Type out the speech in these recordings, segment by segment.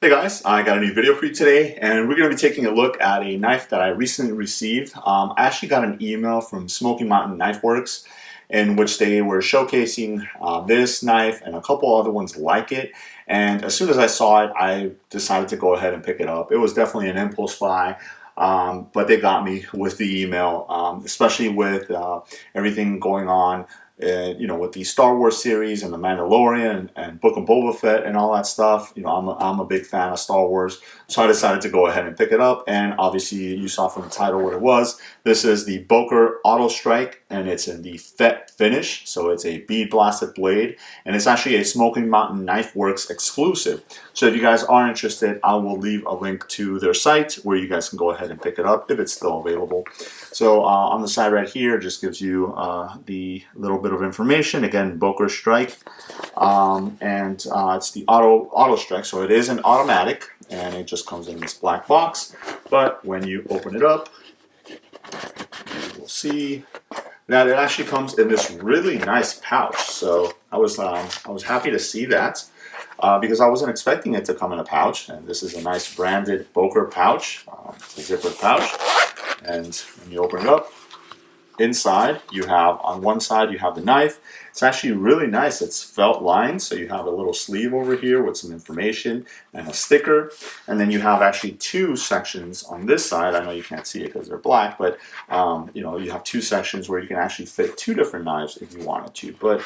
Hey guys, I got a new video for you today, and we're going to be taking a look at a knife that I recently received. I actually got an email from Smoky Knife Works in which they were showcasing this knife and a couple other ones like it. And as soon as I saw it, I decided to go ahead and pick it up. It was definitely an impulse buy, but they got me with the email, especially with everything going on with the Star Wars series and the Mandalorian and Book of Boba Fett and all that stuff. I'm a big fan of Star Wars, so I decided to go ahead and pick it up. And obviously, you saw from the title what it was. This is the Boker Auto Strike, and it's in the Fett finish, so it's a bead blasted blade, and it's actually a Smoky Knife Works exclusive. So if you guys are interested, I will leave a link to their site where you guys can go ahead and pick it up if it's still available. So on the side right here, just gives you the little bit of information. Again, Boker Strike, and it's the auto strike, so it is an automatic, and it just comes in this black box. But when you open it up, you will see that it actually comes in this really nice pouch. So I was happy to see that. Because I wasn't expecting it to come in a pouch, and this is a nice branded Boker pouch. It's a zipper pouch, and when you open it up, inside you have, on one side you have the knife. It's actually really nice. It's felt lined, so you have a little sleeve over here with some information and a sticker, and then you have actually two sections on this side. I know you can't see it because they're black, but you have two sections where you can actually fit two different knives if you wanted to. But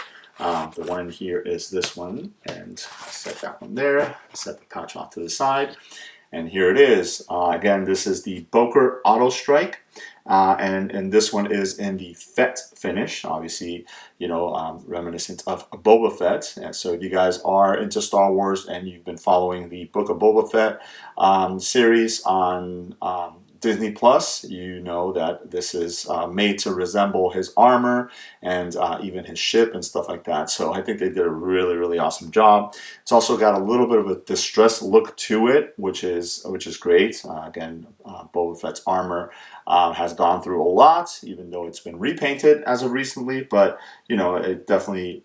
the one here is this one, and I set that one there, set the pouch off to the side, and here it is. Again, this is the Boker Auto Strike, and this one is in the Fett finish, obviously, reminiscent of Boba Fett. And so if you guys are into Star Wars and you've been following the Book of Boba Fett series on Disney Plus, you know that this is made to resemble his armor and even his ship and stuff like that. So I think they did a really, really awesome job. It's also got a little bit of a distressed look to it, which is great. Again, Boba Fett's armor has gone through a lot, even though it's been repainted as of recently. But it definitely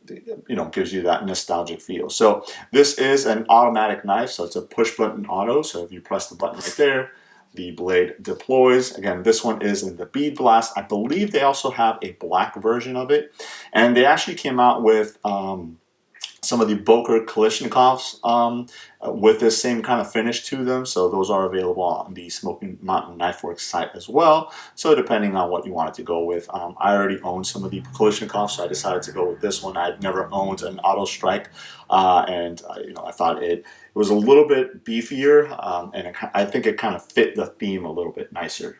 gives you that nostalgic feel. So this is an automatic knife, so it's a push button auto. So if you press the button right there, the blade deploys. Again, this one is in the bead blast. I believe they also have a black version of it. And they actually came out with some of the Boker Kalashnikovs with this same kind of finish to them. So those are available on the Smoky Knife Works site as well. So depending on what you wanted to go with. I already owned some of the Kalashnikovs, so I decided to go with this one. I'd never owned an auto strike, and I thought it was a little bit beefier, and I think it kind of fit the theme a little bit nicer.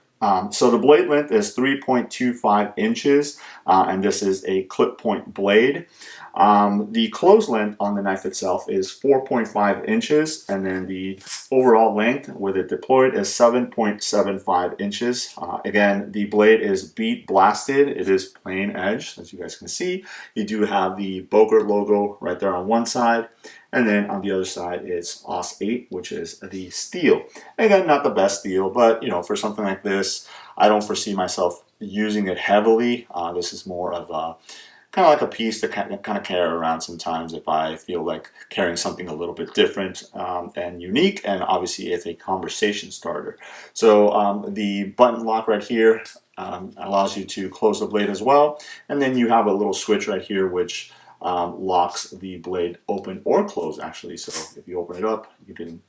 So the blade length is 3.25 inches, and this is a clip point blade. The close length on the knife itself is 4.5 inches, and then the overall length with it deployed is 7.75 inches. Again, the blade is bead blasted. It is plain edge, as you guys can see. You do have the Boker logo right there on one side, and then on the other side is AUS 8, which is the steel. Again, not the best steel, but for something like this, I don't foresee myself using it heavily. This is more of a kind of like a piece to kind of carry around sometimes if I feel like carrying something a little bit different and unique, and obviously it's a conversation starter. So the button lock right here allows you to close the blade as well, and then you have a little switch right here which locks the blade open or close actually. So if you open it up, you can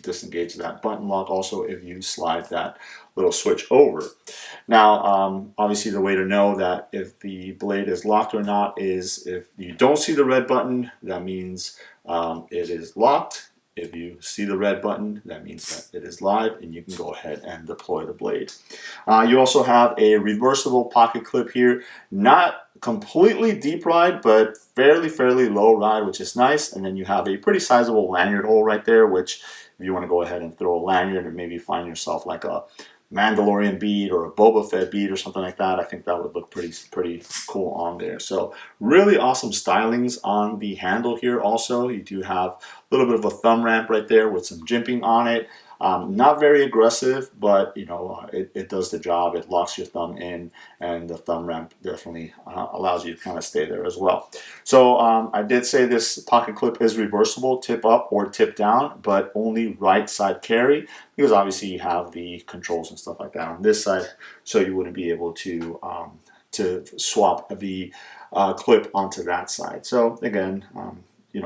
disengage that button lock also if you slide that little switch over. Now obviously the way to know that if the blade is locked or not is if you don't see the red button, that means it is locked. If you see the red button, that means that it is live, and you can go ahead and deploy the blade. You also have a reversible pocket clip here, not completely deep ride, but fairly low ride, which is nice. And then you have a pretty sizable lanyard hole right there, which if you want to go ahead and throw a lanyard and maybe find yourself like a Mandalorian bead or a Boba Fett bead or something like that, I think that would look pretty cool on there. So really awesome stylings on the handle here also. You do have a little bit of a thumb ramp right there with some jimping on it. Not very aggressive, but it does the job. It locks your thumb in, and the thumb ramp definitely allows you to kind of stay there as well. So I did say this pocket clip is reversible, tip up or tip down, but only right side carry, because obviously you have the controls and stuff like that on this side, so you wouldn't be able to swap the clip onto that side. So again,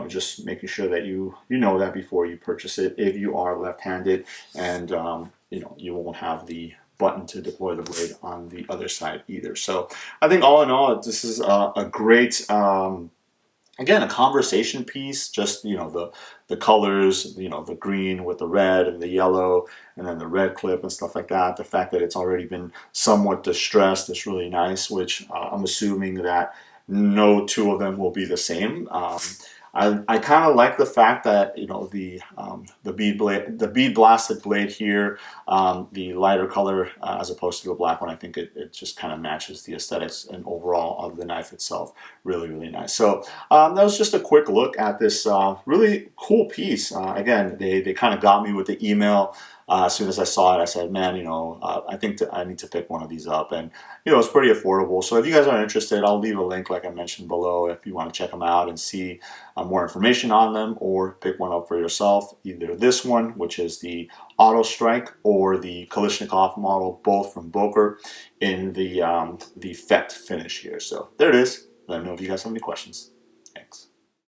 just making sure that you know that before you purchase it, if you are left-handed, and you won't have the button to deploy the blade on the other side either. So I think all in all, this is a great again, a conversation piece. Just the colors, the green with the red and the yellow, and then the red clip and stuff like that. The fact that it's already been somewhat distressed is really nice, which I'm assuming that no two of them will be the same. I kind of like the fact that the bead blasted blade here, the lighter color as opposed to the black one. I think it just kind of matches the aesthetics and overall of the knife itself. Really, really nice. So that was just a quick look at this really cool piece. Again, they kind of got me with the email. As soon as I saw it, I said, man, I think I need to pick one of these up. And, it's pretty affordable. So if you guys are interested, I'll leave a link, like I mentioned below, if you want to check them out and see more information on them, or pick one up for yourself. Either this one, which is the Auto Strike, or the Kalashnikov model, both from Boker, in the Fett finish here. So there it is. Let me know if you guys have any questions. Thanks.